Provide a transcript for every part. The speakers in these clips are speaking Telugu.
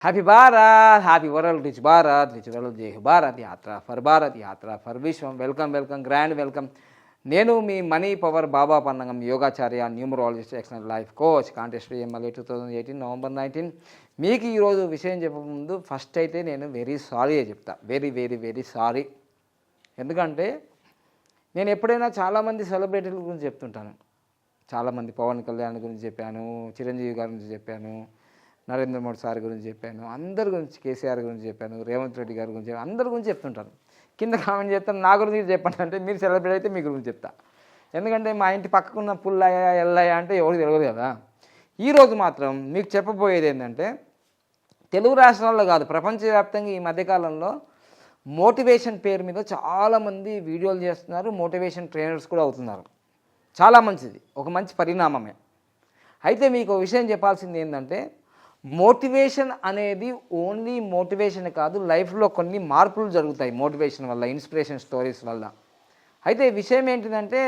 Happy Bharat, happy world, rich Bharat, rich world, జై భారత్, యాత్ర ఫర్ భారత్, యాత్ర ఫర్ విశ్వం. Welcome welcome, grand welcome. నేను మీ మనీ పవర్ బాబా పన్నగం యోగాచార్య, numerologist, excellent life coach, contest MLA 2018 November 19. మీకు ఈరోజు విషయం చెప్పకముందు ఫస్ట్ అయితే నేను వెరీ సారీ చెప్తా. Very very very sorry. ఎందుకంటే నేను ఎప్పుడైనా చాలామంది సెలబ్రిటీల గురించి చెప్తుంటాను. చాలామంది పవన్ కళ్యాణ్ గురించి చెప్పాను, చిరంజీవి గారి గురించి చెప్పాను, నరేంద్ర మోడీ సార్ గురించి చెప్పాను, అందరి గురించి, కేసీఆర్ గురించి చెప్పాను, రేవంత్ రెడ్డి గారి గురించి చెప్పాను, అందరి గురించి చెప్తుంటాను. కింద కామెంట్ చెప్తాను, నా గురించి చెప్పండి అంటే మీరు సెలబ్రేట్ అయితే మీ గురించి చెప్తా. ఎందుకంటే మా ఇంటి పక్కకున్న పుల్లయ్య ఎల్లయ్య అంటే ఎవరు తెలియదు కదా. ఈరోజు మాత్రం మీకు చెప్పబోయేది ఏంటంటే, తెలుగు రాష్ట్రాల్లో కాదు ప్రపంచవ్యాప్తంగా ఈ మధ్యకాలంలో మోటివేషన్ పేరు మీద చాలామంది వీడియోలు చేస్తున్నారు, మోటివేషన్ ట్రైనర్స్ కూడా అవుతున్నారు. చాలా మంచిది, ఒక మంచి పరిణామమే. అయితే మీకు ఒక విషయం చెప్పాల్సింది ఏంటంటే, మోటివేషన్ అనేది ఓన్లీ మోటివేషన్ కాదు, లైఫ్లో కొన్ని మార్పులు జరుగుతాయి మోటివేషన్ వల్ల, ఇన్స్పిరేషన్ స్టోరీస్ వల్ల. అయితే విషయం ఏంటిదంటే,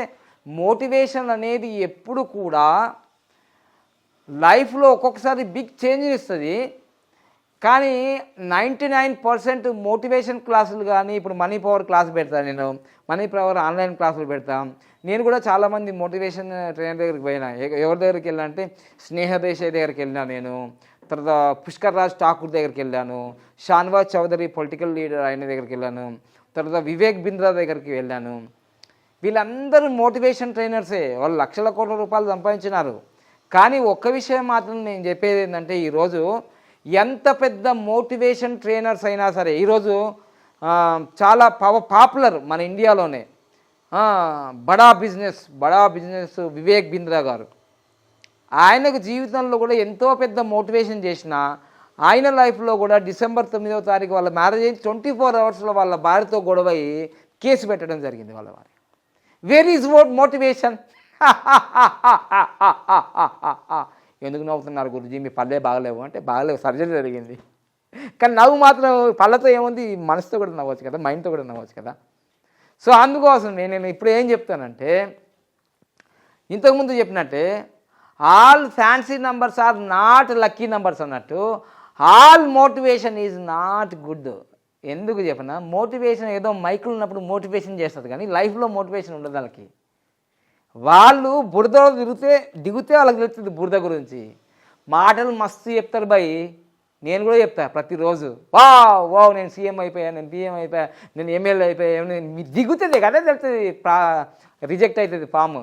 మోటివేషన్ అనేది ఎప్పుడు కూడా లైఫ్లో ఒక్కొక్కసారి బిగ్ చేంజ్ ఇస్తుంది. కానీ 99% మోటివేషన్ క్లాసులు కానీ, ఇప్పుడు మనీ పవర్ క్లాస్ పెడతాను, నేను మనీ పవర్ ఆన్లైన్ క్లాసులు పెడతాను. నేను కూడా చాలామంది మోటివేషన్ ట్రైనర్ దగ్గరికి పోయినా. ఎవరి దగ్గరికి వెళ్ళినా అంటే స్నేహదేశాయ్ దగ్గరికి వెళ్ళినా, నేను తర్వాత పుష్కర్ రాజ్ ఠాకూర్ దగ్గరికి వెళ్ళాను, షాన్వాజ్ చౌదరి పొలిటికల్ లీడర్ ఆయన దగ్గరికి వెళ్ళాను, తర్వాత వివేక్ బింద్రా దగ్గరికి వెళ్ళాను. వీళ్ళందరూ మోటివేషన్ ట్రైనర్సే, వాళ్ళు లక్షల కోట్ల రూపాయలు సంపాదించినారు. కానీ ఒక్క విషయం మాత్రం నేను చెప్పేది ఏంటంటే, ఈరోజు ఎంత పెద్ద మోటివేషన్ ట్రైనర్స్ అయినా సరే, ఈరోజు చాలా పాపులర్ మన ఇండియాలోనే బడా బిజినెస్ వివేక్ బింద్రా గారు. ఆయనకు జీవితంలో కూడా ఎంతో పెద్ద మోటివేషన్ చేసిన ఆయన లైఫ్లో కూడా డిసెంబర్ 9వ తారీఖు వాళ్ళ మ్యారేజ్ అయింది. 24 అవర్స్లో వాళ్ళ భార్యతో గొడవై కేసు పెట్టడం జరిగింది వాళ్ళ భార్య. Where is motivation? ఎందుకు నవ్వుతున్నారు గురుజీ, మీ పళ్ళే బాగలేవు అంటే, బాగలేవు, సర్జరీ జరిగింది. కానీ నవ్వు మాత్రం పళ్ళతో ఏముంది, మనసుతో కూడా నవ్వచ్చు కదా, మైండ్తో కూడా నవ్వచ్చు కదా. సో అందుకోసం నేను ఇప్పుడు ఏం చెప్తానంటే, ఇంతకుముందు చెప్పినట్టే all fancy numbers are not lucky numbers అన్నట్టు, all motivation is not good. ఎందుకు చెప్పనా, మోటివేషన్ ఏదో మైకులు ఉన్నప్పుడు మోటివేషన్ చేస్తుంది, కానీ లైఫ్లో మోటివేషన్ ఉండదు వాళ్ళకి. వాళ్ళు బురదలో దిగితే వాళ్ళకి తెలుస్తుంది బురద గురించి. మాటలు మస్తు చెప్తారు భయ్, నేను కూడా చెప్తా ప్రతిరోజు. వా నేను సీఎం అయిపోయా, నేను పిఎం అయిపోయా, నేను ఎమ్మెల్యే అయిపోయా. మీరు దిగుతుంది కదా తెలుస్తుంది, రిజెక్ట్ అవుతుంది ఫామ్.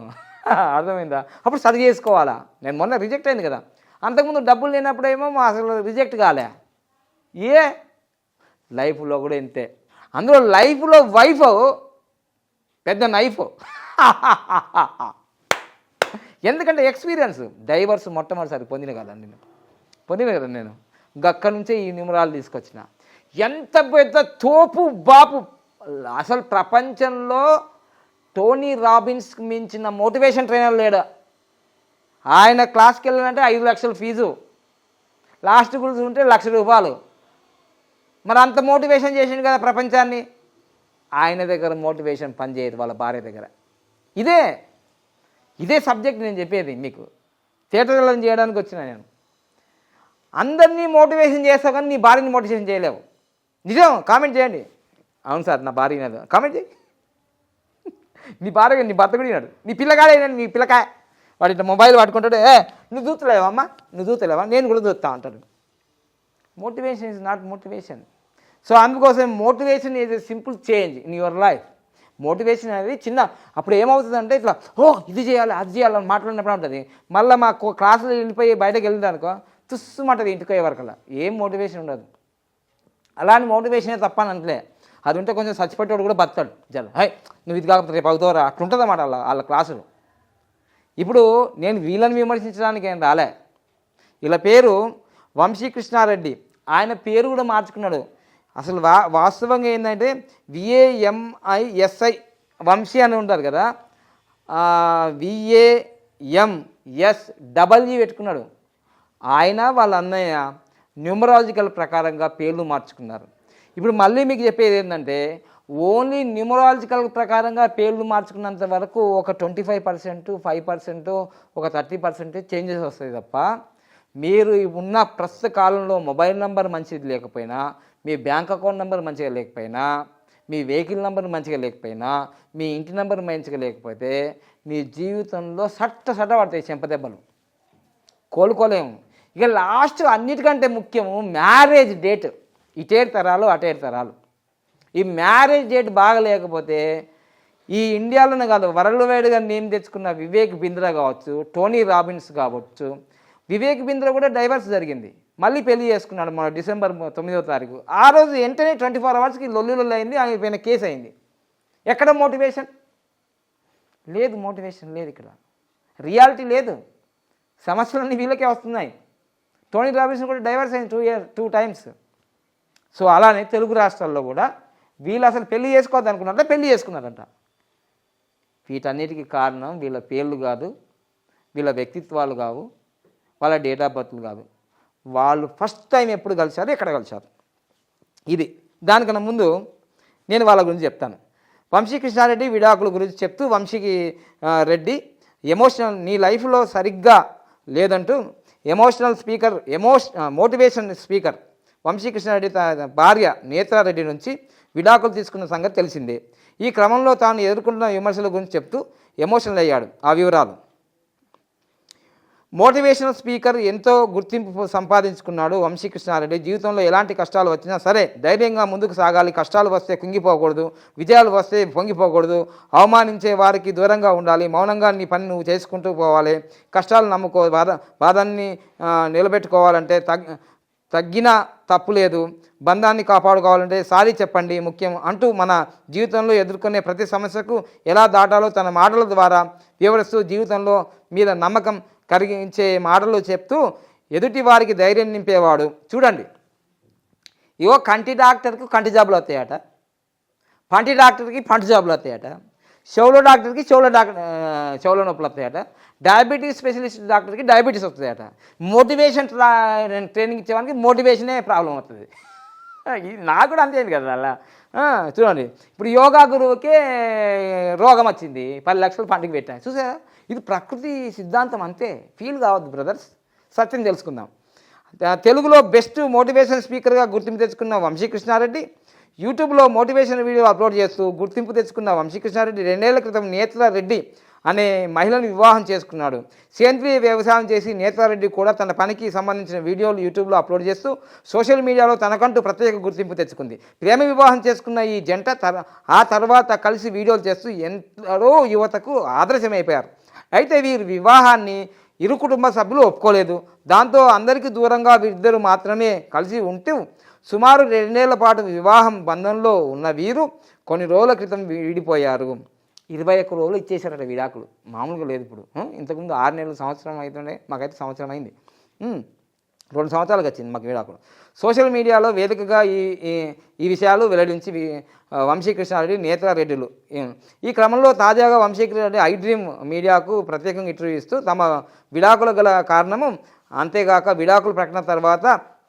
అర్థమైందా? అప్పుడు సరి చేసుకోవాలా. నేను మొన్న రిజెక్ట్ అయింది కదా, అంతకుముందు డబ్బులు లేనప్పుడేమో అసలు రిజెక్ట్ కాలే. లైఫ్లో కూడా ఇంతే. అందులో లైఫ్లో వైఫ్ పెద్ద నైఫ్. ఎందుకంటే ఎక్స్పీరియన్స్, డైవర్స్ మొట్టమొదటిసారి పొందిన కదా నేను. అక్కడి నుంచే ఈ న్యూమరాలు తీసుకొచ్చిన. ఎంత పెద్ద తోపు బాపు అసలు ప్రపంచంలో టోనీ రాబిన్స్కి మించిన మోటివేషన్ ట్రైనర్ లేడు. ఆయన క్లాస్కి వెళ్ళాలంటే 5 లక్షల ఫీజు, లాస్ట్ కూర్చుంటే ₹1,00,000. మరి అంత మోటివేషన్ చేసిండు కదా ప్రపంచాన్ని. ఆయన దగ్గర మోటివేషన్ పనిచేయదు, వాళ్ళ భార్య దగ్గర. ఇదే సబ్జెక్ట్ నేను చెప్పేది మీకు. థియేటర్లను చేయడానికి వచ్చిన నేను. అందరినీ మోటివేషన్ చేస్తావు కానీ నీ భార్యని మోటివేషన్ చేయలేవు. నిజం, కామెంట్ చేయండి. అవును సార్, నా భార్య వినదు, కామెంట్ చేయి. నీ భార్య, నీ భర్త కూడా వినాడు, నీ పిల్లగాడే వినాడు. నీ పిల్లకాయ వాడు ఇట్లా మొబైల్ పట్టుకుంటాడు, నువ్వు చూస్తలేవమ్మా, నువ్వు చూస్తలేవా, నేను కూడా చూస్తా అంటాడు. Motivation is not motivation. So అందుకోసం motivation is a simple change in your life. Motivation అనేది చిన్న, అప్పుడు ఏమవుతుందంటే ఇట్లా ఇది చేయాలి అది చేయాలని మాట్లాడినప్పుడు ఉంటుంది. మళ్ళీ మా క్లాసులో వెళ్ళిపోయి బయటకు వెళ్ళిందనుకో తుస్సుమంటుంది ఇంటికి పోయే వరకల్లా. ఏం మోటివేషన్ ఉండదు. అలాంటి మోటివేషనే తప్పని అంటలే. అది ఉంటే కొంచెం చచ్చిపెట్టేవాడు కూడా బతాడు. నువ్వు ఇది కాకపోతే రేపు అవుతావురా, అట్లుంటుంది అన్నమాట వాళ్ళ క్లాసులు. ఇప్పుడు నేను వీళ్ళని విమర్శించడానికి ఏం రాలే. వీళ్ళ పేరు వంశీకృష్ణారెడ్డి, ఆయన పేరు కూడా మార్చుకున్నాడు. అసలు వాస్తవంగా ఏంటంటే VAMISI వంశీ అని ఉంటారు కదా, VAMSW పెట్టుకున్నాడు. ఆయన వాళ్ళ అన్నయ్య న్యూమరాలజికల్ ప్రకారంగా పేర్లు మార్చుకున్నారు. ఇప్పుడు మళ్ళీ మీకు చెప్పేది ఏంటంటే, ఓన్లీ న్యూమరాలజికల్ ప్రకారంగా పేర్లు మార్చుకున్నంత వరకు ఒక 25%, 5%, ఒక 30% చేంజెస్ వస్తాయి తప్ప మీరు ఉన్న ప్రస్తుత కాలంలో మొబైల్ నెంబర్ మంచిది లేకపోయినా, మీ బ్యాంక్ అకౌంట్ నెంబర్ మంచిగా లేకపోయినా, మీ వెహికల్ నెంబర్ మంచిగా లేకపోయినా, మీ ఇంటి నెంబర్ మంచిగా లేకపోతే మీ జీవితంలో సట్ట పడతాయి చెంపదెబ్బలు, కోలుకోలేము. ఇక లాస్ట్ అన్నిటికంటే ముఖ్యము మ్యారేజ్ డేట్. ఇటేడు తరాలు అటేడు తరాలు. ఈ మ్యారేజ్ డేట్ బాగా లేకపోతే ఈ ఇండియాలోనే కాదు, వరల్డ్ వైడ్గా నేమ్ తెచ్చుకున్న వివేక్ బింద్రా కావచ్చు, టోనీ రాబిన్స్ కావచ్చు. వివేక్ బింద్రా కూడా డైవర్స్ జరిగింది, మళ్ళీ పెళ్లి చేసుకున్నాడు మన డిసెంబర్ 9వ తారీఖు. ఆ రోజు వెంటనే 24 అవర్స్కి లొల్లి అయింది, ఆయన పైన కేసు అయింది. ఎక్కడ మోటివేషన్ లేదు, మోటివేషన్ లేదు, ఇక్కడ రియాలిటీ లేదు. సమస్యలన్నీ వీళ్ళకే వస్తున్నాయి. టోనీ రాబిన్స్ కూడా డైవర్స్ అయింది 2 times. సో అలానే తెలుగు రాష్ట్రాల్లో కూడా వీళ్ళు అసలు పెళ్లి చేసుకోవద్దు అనుకున్నారంట, పెళ్లి చేసుకున్నారంట. వీటన్నిటికీ కారణం వీళ్ళ పేర్లు కాదు, వీళ్ళ వ్యక్తిత్వాలు కావు, వాళ్ళ డేట్ ఆఫ్ బర్త్లు కాదు. వాళ్ళు ఫస్ట్ టైం ఎప్పుడు కలిశారు, ఎక్కడ కలిశారు, ఇది. దానికన్నా ముందు నేను వాళ్ళ గురించి చెప్తాను. వంశీకృష్ణారెడ్డి విడాకుల గురించి చెప్తూ వంశీకి రెడ్డి ఎమోషనల్, నీ లైఫ్లో సరిగ్గా లేదంటూ మోటివేషన్ స్పీకర్ వంశీకృష్ణారెడ్డి భార్య నేత్రారెడ్డి నుంచి విడాకులు తీసుకున్న సంగతి తెలిసిందే. ఈ క్రమంలో తాను ఎదుర్కొంటున్న విమర్శల గురించి చెప్తూ ఎమోషనల్ అయ్యాడు. ఆ వివరాలు: మోటివేషనల్ స్పీకర్ ఎంతో గుర్తింపు సంపాదించుకున్నాడు వంశీకృష్ణారెడ్డి. జీవితంలో ఎలాంటి కష్టాలు వచ్చినా సరే ధైర్యంగా ముందుకు సాగాలి. కష్టాలు వస్తే కుంగిపోకూడదు, విజయాలు వస్తే పొంగిపోకూడదు, అవమానించే వారికి దూరంగా ఉండాలి, మౌనంగా నీ పని నువ్వు చేసుకుంటూ పోవాలి, కష్టాలు నమ్ముకో, బాధని నిలబెట్టుకోవాలంటే తగ్గిన తప్పు లేదు, బంధాన్ని కాపాడుకోవాలంటే సారీ చెప్పండి ముఖ్యం అంటూ మన జీవితంలో ఎదుర్కొనే ప్రతి సమస్యకు ఎలా దాటాలో తన మాటల ద్వారా వివరిస్తూ జీవితంలో మీద నమ్మకం కలిగించే మాటలు చెప్తూ ఎదుటి వారికి ధైర్యం నింపేవాడు. చూడండి, ఇవో కంటి డాక్టర్కి కంటి జాబులు వస్తాయట, పంటి డాక్టర్కి పంటి జాబులు వస్తాయట, చెవుల డాక్టర్కి చెవుల నొప్పులు వస్తాయట, డయాబెటీస్ స్పెషలిస్ట్ డాక్టర్కి డయాబెటీస్ వస్తాయట, మోటివేషన్ ట్రైనింగ్ ఇచ్చేవానికి మోటివేషనే ప్రాబ్లం అవుతుంది. నాకు కూడా అంతేంది కదా అలా. చూడండి, ఇప్పుడు యోగా గురువుకే రోగం వచ్చింది, 10 లక్షలు పండుగ పెట్టాను. చూసారా, ఇది ప్రకృతి సిద్ధాంతం, అంతే. ఫీల్ కావద్దు బ్రదర్స్, సత్యం తెలుసుకుందాం. తెలుగులో బెస్ట్ మోటివేషన్ స్పీకర్గా గుర్తింపు తెచ్చుకున్న వంశీకృష్ణారెడ్డి యూట్యూబ్లో మోటివేషన్ వీడియో అప్లోడ్ చేస్తూ గుర్తింపు తెచ్చుకున్న వంశీకృష్ణారెడ్డి 2 ఏళ్ల క్రితం నేత్రారెడ్డి అనే మహిళను వివాహం చేసుకున్నాడు. సేంద్రీయ వ్యవసాయం చేసి నేత్రారెడ్డి కూడా తన పనికి సంబంధించిన వీడియోలు యూట్యూబ్లో అప్లోడ్ చేస్తూ సోషల్ మీడియాలో తనకంటూ ప్రత్యేక గుర్తింపు తెచ్చుకుంది. ప్రేమ వివాహం చేసుకున్న ఈ జంట ఆ తర్వాత కలిసి వీడియోలు చేస్తూ ఎంతో యువతకు ఆదర్శమైపోయారు. అయితే వీరి వివాహాన్ని ఇరు కుటుంబ సభ్యులు ఒప్పుకోలేదు. దాంతో అందరికీ దూరంగా వీరిద్దరు మాత్రమే కలిసి ఉంటూ సుమారు 2 ఏళ్ల పాటు వివాహం బంధంలో ఉన్న వీరు కొన్ని రోజుల క్రితం విడిపోయారు. 21 రోజులు ఇచ్చేసారట విడాకులు, మామూలుగా లేదు. ఇప్పుడు ఇంతకుముందు 6 నెలలు, సంవత్సరం అవుతుండే, మాకైతే సంవత్సరం అయింది. 2 సంవత్సరాలకు వచ్చింది మాకు విడాకులు. సోషల్ మీడియాలో వేదికగా ఈ విషయాలు వెల్లడించి వంశీకృష్ణారెడ్డి నేత్రారెడ్డిలు. ఈ క్రమంలో తాజాగా వంశీకృష్ణారెడ్డి ఐ డ్రీమ్ మీడియాకు ప్రత్యేకంగా ఇంటర్వ్యూ ఇస్తూ తమ విడాకులు గల కారణము, అంతేగాక విడాకుల ప్రకటన తర్వాత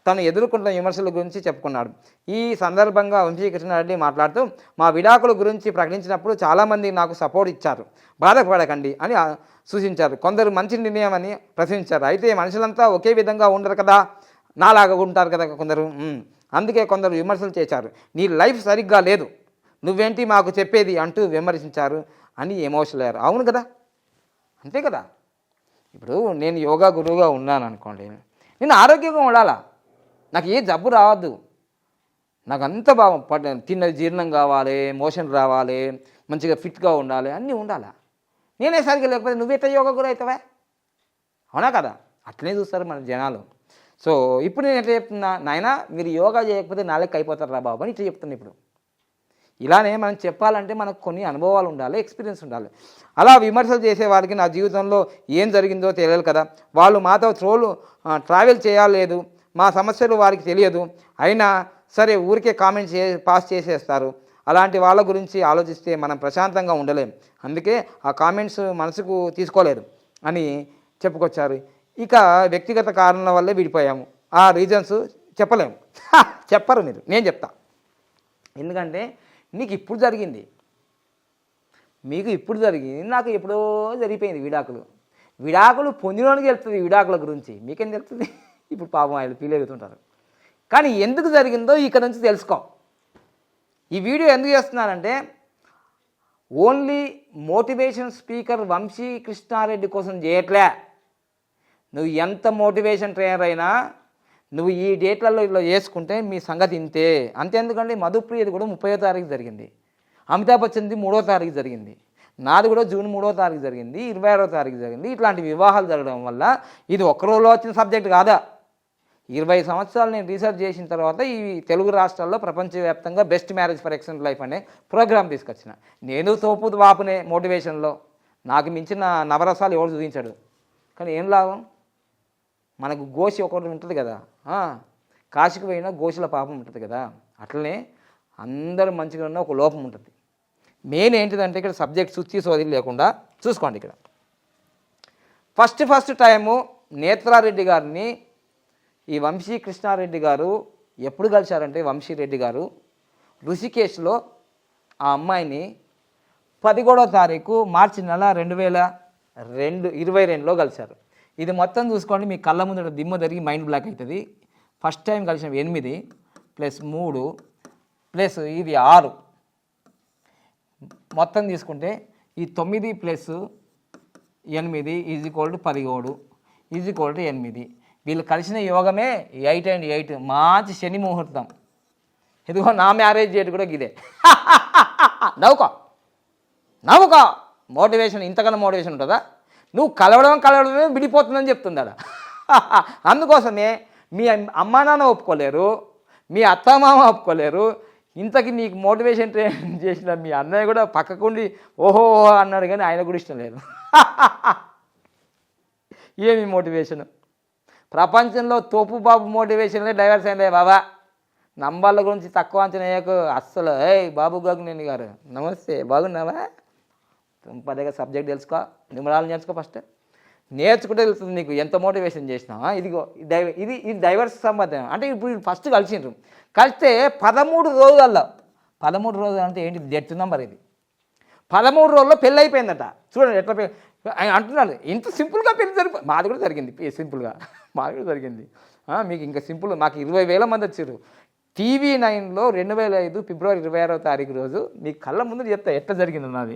తను ఎదుర్కొంటున్న విమర్శల గురించి చెప్పుకున్నాడు. ఈ సందర్భంగా వంశీకృష్ణారెడ్డి మాట్లాడుతూ, మా విడాకుల గురించి ప్రకటించినప్పుడు చాలామంది నాకు సపోర్ట్ ఇచ్చారు, బాధపడకండి అని సూచించారు. కొందరు మంచి నిర్ణయం అని ప్రశ్నించారు. అయితే మనుషులంతా ఒకే విధంగా ఉండరు కదా, నాలాగా ఉంటారు కదా కొందరు, అందుకే కొందరు విమర్శలు చేశారు. నీ లైఫ్ సరిగ్గా లేదు, నువ్వేంటి మాకు చెప్పేది అంటూ విమర్శించారు అని ఎమోషనల్ అయ్యారు. అవును కదా, అంతే కదా. ఇప్పుడు నేను యోగా గురువుగా ఉన్నాను అనుకోండి, నేను ఆరోగ్యంగా ఉండాలా, నాకు ఏ జబ్బు రావద్దు, నాకు అంత తిన్నది జీర్ణం కావాలి, మోషన్ రావాలి, మంచిగా ఫిట్గా ఉండాలి, అన్నీ ఉండాలా. నేనే సరిగ్గా లేకపోతే నువ్వెట్లా యోగా గురు అవుతావా? అవునా కదా, అట్లనే చూస్తారు మన జనాలు. సో ఇప్పుడు నేను ఎట్లా చెప్తున్నా, నాయనా మీరు యోగా చేయకపోతే నాలుగు అయిపోతారు రా బాబు అని ఇట్లా చెప్తున్నా. ఇప్పుడు ఇలానే మనం చెప్పాలంటే మనకు కొన్ని అనుభవాలు ఉండాలి, ఎక్స్పీరియన్స్ ఉండాలి. అలా విమర్శలు చేసే వారికి నా జీవితంలో ఏం జరిగిందో తెలియదు కదా, వాళ్ళు మాతో ట్రావెల్ చేయలేదు, మా సమస్యలు వారికి తెలియదు, అయినా సరే ఊరికే కామెంట్స్ పాస్ చేసేస్తారు. అలాంటి వాళ్ళ గురించి ఆలోచిస్తే మనం ప్రశాంతంగా ఉండలేం, అందుకే ఆ కామెంట్స్ మనసుకు తీసుకోలేదు అని చెప్పుకొచ్చారు. ఇక వ్యక్తిగత కారణాల వల్లే విడిపోయాము, ఆ రీజన్స్ చెప్పలేము. చెప్పరు మీరు, నేను చెప్తా. ఎందుకంటే మీకు ఇప్పుడు జరిగింది, నాకు ఎప్పుడో జరిగిపోయింది విడాకులు. విడాకులు పొందినోనికి తెలుస్తుంది విడాకుల గురించి, మీకేం తెలుస్తుంది? ఇప్పుడు పాపం ఆయన ఫీల్ అవుతుంటారు. కానీ ఎందుకు జరిగిందో ఇక్కడ నుంచి తెలుసుకో. ఈ వీడియో ఎందుకు చేస్తున్నానంటే only motivation speaker Vamshi Krishna Reddy కోసం చేయట్లే. నువ్వు ఎంత మోటివేషన్ ట్రైనర్ అయినా నువ్వు ఈ డేట్లలో ఇలా చేసుకుంటే మీ సంగతి ఇంతే. అంతేందుకండి మధుప్రియది కూడా 30వ తారీఖు జరిగింది, అమితాబ్ బచ్చన్ది 3వ తారీఖు జరిగింది, నాది కూడా జూన్ 3వ తారీఖు జరిగింది, 26వ తారీఖు జరిగింది. ఇట్లాంటి వివాహాలు జరగడం వల్ల ఇది ఒక్క రోజులో వచ్చిన సబ్జెక్ట్ కాదా. 20 సంవత్సరాలు నేను రీసెర్చ్ చేసిన తర్వాత ఈ తెలుగు రాష్ట్రాల్లో ప్రపంచవ్యాప్తంగా best marriage for excellent life అనే ప్రోగ్రామ్ తీసుకొచ్చిన. నేను తోపు వాపునే మోటివేషన్లో, నాకు మించిన నవరసాలు ఎవరు చూపించాడు. కానీ ఏం లాభం, మనకు గోషి ఒకటి ఉంటుంది కదా, కాశీకి పోయినా గోషుల పాపం ఉంటుంది కదా, అట్లనే అందరూ మంచిగా ఉన్న ఒక లోపం ఉంటుంది. మెయిన్ ఏంటిదంటే ఇక్కడ సబ్జెక్ట్ సుచ్చి సోది లేకుండా చూసుకోండి. ఇక్కడ ఫస్ట్ టైము నేత్రారెడ్డి గారిని ఈ వంశీ కృష్ణారెడ్డి గారు ఎప్పుడు కలిశారంటే, వంశీరెడ్డి గారు ఋషికేశ్లో ఆ అమ్మాయిని 11వ తారీఖు మార్చి నెల 2022లో కలిశారు. ఇది మొత్తం చూసుకోండి, మీ కళ్ళ ముందర దిమ్మ జరిగి మైండ్ బ్లాక్ అవుతుంది. ఫస్ట్ టైం కలిసిన 8 + 3 ప్లస్ ఇది 6 మొత్తం తీసుకుంటే ఈ 9 + 8 = 17 = 8. వీళ్ళు కలిసిన యోగమే 8 and 8 మంచి శని ముహూర్తం. ఇదిగో నా మ్యారేజ్ డేట్ కూడా ఇదే. నవ్వుకో మోటివేషన్ ఇంతకన్నా మోటివేషన్ ఉంటుందా? నువ్వు కలవడమే విడిపోతుందని చెప్తుందా. అందుకోసమే మీ అమ్మా నాన్న ఒప్పుకోలేరు, మీ అత్తమామ ఒప్పుకోలేరు. ఇంతకీ నీకు మోటివేషన్ ట్రైన్ చేసిన మీ అన్నయ్య కూడా పక్కకుండి ఓహో అన్నాడు, కానీ ఆయన కూడా ఇష్టం లేదు. ఏమి మోటివేషను? ప్రపంచంలో తోపు బాబు మోటివేషన్లే డైవర్స్ అయిందే బాబా. నంబర్ల గురించి తక్కువ అంచనా వేయకు అస్సలు. బాబు గగ్నేని గారు నమస్తే, బాగున్నావా? పదేగా సబ్జెక్ట్ తెలుసుకో, నిమరాలు నేర్చుకో. ఫస్ట్ నేర్చుకుంటే తెలుస్తుంది నీకు ఎంత మోటివేషన్ చేసినావా. ఇదిగో ఇది డైవర్స్ సంబంధం. అంటే ఇప్పుడు ఫస్ట్ కలిసిండ్రు, కలిస్తే 13 రోజులలో 13 రోజులు అంటే ఏంటి డెత్ నెంబర్. ఇది 13 రోజుల్లో పెళ్ళి అయిపోయిందట. చూడండి ఎట్లా అంటున్నాడు. ఇంత సింపుల్గా పెళ్ళి మాది కూడా జరిగింది, సింపుల్గా మాది కూడా జరిగింది. మీకు ఇంకా సింపుల్. మాకు 20,000 మంది వచ్చారు. TV9లో 2005 ఫిబ్రవరి 26వ తారీఖు రోజు మీ కళ్ళ ముందు చెప్తా ఎట్లా జరిగింది. నాది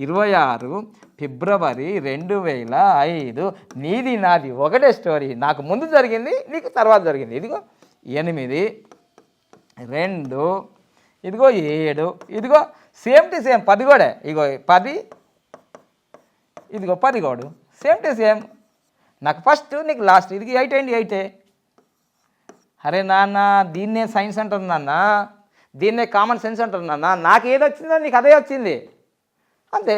26 ఫిబ్రవరి 2005. నీది నాది ఒకటే స్టోరీ. నాకు ముందు జరిగింది, నీకు తర్వాత జరిగింది. ఇదిగో 8, 2, ఇదిగో 7, ఇదిగో సేమ్ టు సేమ్ 10 కూడా. ఇగో 10, ఇదిగో 10 కూడా సేమ్ టు సేమ్. నాకు ఫస్ట్, నీకు లాస్ట్. ఇది 8 and 8. అరే నాన్న, దీన్నే సైన్స్ అంటారు నాన్న, దీన్నే కామన్ సెన్స్ అంటారు నాన్న. నాకు ఏది వచ్చిందో నీకు అదే వచ్చింది, అంతే.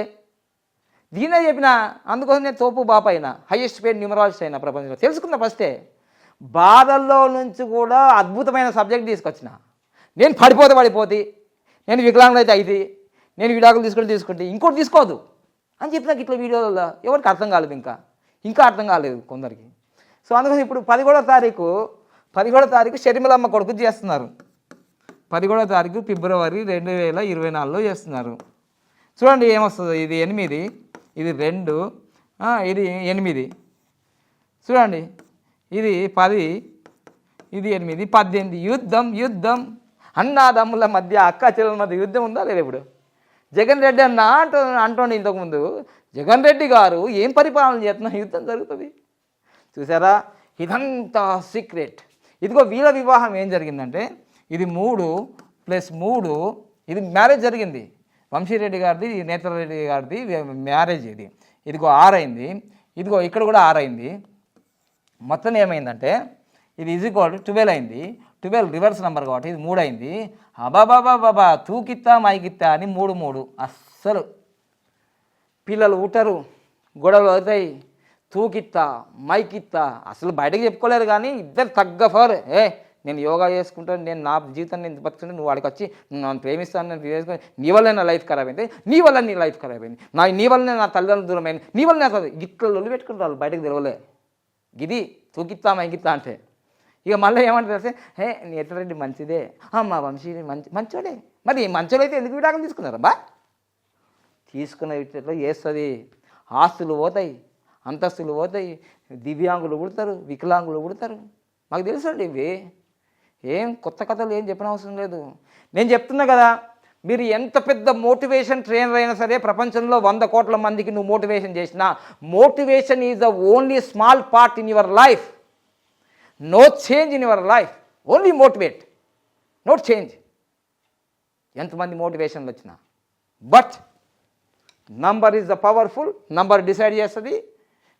దీన్నే చెప్పిన. అందుకోసం నేను తోపు బాప అయినా, హైయెస్ట్ పేడ్ న్యూమరాలజిస్ట్ అయినా ప్రపంచంలో. తెలుసుకున్నా ఫస్టే. బాధల్లో నుంచి కూడా అద్భుతమైన సబ్జెక్ట్ తీసుకొచ్చిన. నేను పడిపోతే, నేను వికలాంగులు అయితే, నేను విడాకులు తీసుకుంటే ఇంకోటి తీసుకోవద్దు అని చెప్పినాక ఇట్లా వీడియోలో ఎవరికి అర్థం కాలేదు. ఇంకా అర్థం కాలేదు కొందరికి. సో అందుకని ఇప్పుడు 11వ తారీఖు షర్మిలమ్మ కొడుకు చేస్తున్నారు. 11వ తారీఖు ఫిబ్రవరి 2024లో చేస్తున్నారు. చూడండి ఏమొస్తుంది. ఇది 8, ఇది 2, ఇది 8. చూడండి, ఇది 10, ఇది 8, 18. యుద్ధం అన్నాదమ్ముల మధ్య, అక్క చెల్లెల మధ్య యుద్ధం ఉందా లేదా? ఇప్పుడు జగన్ రెడ్డి అంటోండి ఇంతకుముందు. జగన్ రెడ్డి గారు ఏం పరిపాలన చేస్తున్నా యుద్ధం జరుగుతుంది. చూసారా, ఇదంతా సీక్రెట్. ఇదిగో వీళ్ళ వివాహం ఏం జరిగిందంటే, ఇది 3 + 3, ఇది మ్యారేజ్ జరిగింది. వంశీరెడ్డి గారిది, నేత్రారెడ్డి గారిది మ్యారేజ్. ఇదిగో 6 అయింది. ఇదిగో ఇక్కడ కూడా 6 అయింది. మొత్తం ఏమైందంటే ఇది = 12 అయింది. 12 రివర్స్ నెంబర్ కాబట్టి ఇది 3 అయింది. అబాబాబాబా తూకిత్తా మైకిత్తా అని 3. అస్సలు పిల్లలు ఉట్టరు, గొడవలు అవుతాయి. తూకిత్తా మైకిత్తా అసలు బయటకు చెప్పుకోలేరు. కానీ ఇద్దరు తగ్గఫర్. నేను యోగా చేసుకుంటాను, నేను నా జీవితాన్ని నేను బతుకుంటే, నువ్వు వాడికి వచ్చి నన్ను ప్రేమిస్తాను, నేను చేసుకుని నీ వల్ల నా లైఫ్ ఖరాబ్ అయింది, నీ వల్ల నీ లైఫ్ ఖరాబ్ అయింది, నీ వల్లనే నా తల్లిదండ్రులు దూరం అయింది, నీ వల్ల నాకు గిట్ల లొల్లి పెట్టుకుంటారు. బయటకు తెలవలే. ఇది తూకిత్తా మైకిత్తా అంటే. ఇక మళ్ళీ ఏమంటారు అంటే, నేత్రారెడ్డి మంచిదే, మా వంశీ మంచోడే. మరి మంచోడైతే ఎందుకు విడాకులు తీసుకున్నారా? తీసుకున్న వీటిలో చేస్తుంది. ఆస్తులు పోతాయి, అంతస్తులు పోతాయి, దివ్యాంగులు పుడతారు, వికలాంగులు పుడతారు. మాకు తెలుసండి ఇవి. ఏం కొత్త కథలు ఏం చెప్పిన అవసరం లేదు. నేను చెప్తున్నా కదా, మీరు ఎంత పెద్ద మోటివేషన్ ట్రైనర్ అయినా సరే, ప్రపంచంలో 100 కోట్ల మందికి నువ్వు మోటివేషన్ చేసినా, motivation is the only small part in your life. No change in your life, only motivate, not change. ఎంతమంది మోటివేషన్లు వచ్చినా, but number is the powerful. Number decide చేస్తుంది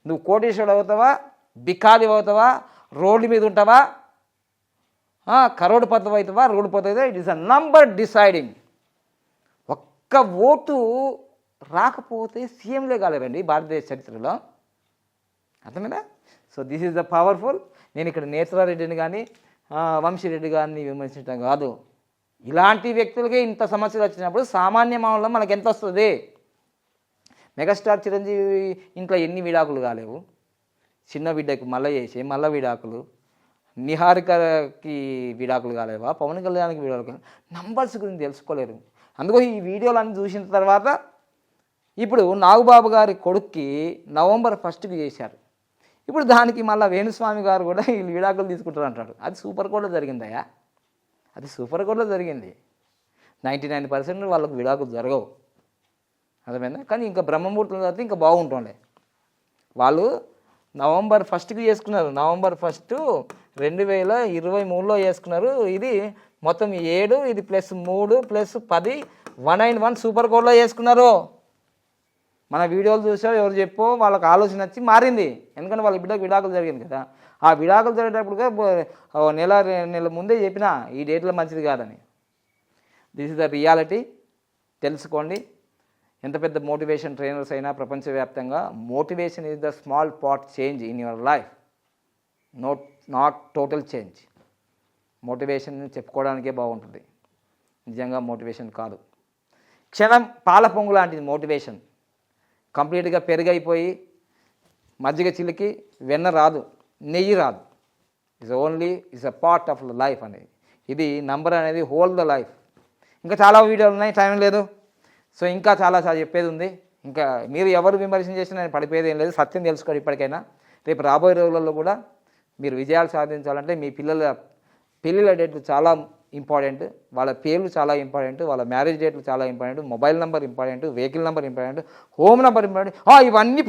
నువ్వు కోటీశ్వరుడు అవుతావా, బికాలి అవుతావా, రోడ్డు మీద ఉంటావా, కరోడుపతి అవుతావా, రోడ్డుపతి అవుతావా. It is a number deciding. ఒక్క ఓటు రాకపోతే సీఎంలే కాలేరండి భారతదేశ చరిత్రలో, అర్థమైందా? So this is the powerful. నేను ఇక్కడ నేత్రారెడ్డిని కానీ వంశీరెడ్డి గారిని విమర్శించడం కాదు. ఇలాంటి వ్యక్తులకే ఇంత సమస్యలు వచ్చినప్పుడు సామాన్య మానవుల్లో మనకు ఎంత వస్తుంది? మెగాస్టార్ చిరంజీవి ఇంట్లో ఎన్ని విడాకులు కాలేవు, చిన్న బిడ్డకి మళ్ళీ చేసి మళ్ళీ విడాకులు, నిహారికకి విడాకులు కాలేవా, పవన్ కళ్యాణ్కి విడాకులు. నంబర్స్ గురించి తెలుసుకోలేరు. అందుకో ఈ వీడియోలన్నీ చూసిన తర్వాత ఇప్పుడు నాగబాబు గారి కొడుక్కి నవంబర్ 1కి చేశారు. ఇప్పుడు దానికి మళ్ళీ వేణుస్వామి గారు కూడా వీళ్ళు విడాకులు తీసుకుంటారు అంటాడు. అది సూపర్ కోర్టులో జరిగిందయ్యా, అది సూపర్ కోర్టులో జరిగింది. 99% వాళ్ళకు విడాకులు జరగవు, అర్థమైందా? కానీ ఇంకా బ్రహ్మముహూర్తం తర్వాత ఇంకా బాగుంటుండే. వాళ్ళు నవంబర్ 1కి చేసుకున్నారు. నవంబర్ 1 2023లో చేసుకున్నారు. ఇది మొత్తం 7, ఇది +3 +10 191 సూపర్ కోర్టులో చేసుకున్నారు. మన వీడియోలు చూసా ఎవరు చెప్పో వాళ్ళకి ఆలోచన వచ్చి మారింది. ఎందుకంటే వాళ్ళ బిడ్డకు విడాకులు జరిగింది కదా. ఆ విడాకులు జరిగేటప్పుడుగా నెల ముందే చెప్పిన ఈ డేట్లో మంచిది కాదని. This is the reality. తెలుసుకోండి. ఎంత పెద్ద మోటివేషన్ ట్రైనర్స్ అయినా ప్రపంచవ్యాప్తంగా, motivation is the small part change in your life, not total change. Motivation చెప్పుకోవడానికే బాగుంటుంది, నిజంగా మోటివేషన్ కాదు. క్షణం పాల పొంగు లాంటిది మోటివేషన్. కంప్లీట్గా పెరుగైపోయి మజ్జిగ చిలికి వెన్న రాదు, నెయ్యి రాదు. It's a part of life అనేది. ఇది నంబర్ అనేది హోల్ ద లైఫ్. ఇంకా చాలా వీడియోలు ఉన్నాయి, టైం లేదు. సో ఇంకా చాలా చెప్పేది ఉంది. ఇంకా మీరు ఎవరు విమర్శన చేసినా నేను పడిపోయేది ఏం లేదు. సత్యం తెలుసుకోండి ఇప్పటికైనా. రేపు రాబోయే రోజులలో కూడా మీరు విజయాలు సాధించాలంటే మీ పెళ్ళిళ్ళ డేట్లు చాలా ఇంపార్టెంట్, వాళ్ళ పేర్లు చాలా ఇంపార్టెంట్, వాళ్ళ మ్యారేజ్ డేట్లు చాలా important, mobile number important, vehicle number important, home number important. ఇవన్నీ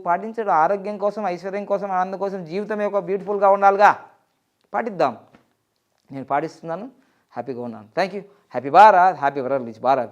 పాటించడం ఆరోగ్యం కోసం, ఐశ్వర్యం కోసం, ఆనందం కోసం, జీవితం యొక్క బ్యూటిఫుల్గా ఉండాలిగా. పాటిద్దాం. నేను పాటిస్తున్నాను, హ్యాపీగా ఉన్నాను. Thank you. Happy Bharat, happy world Bharat.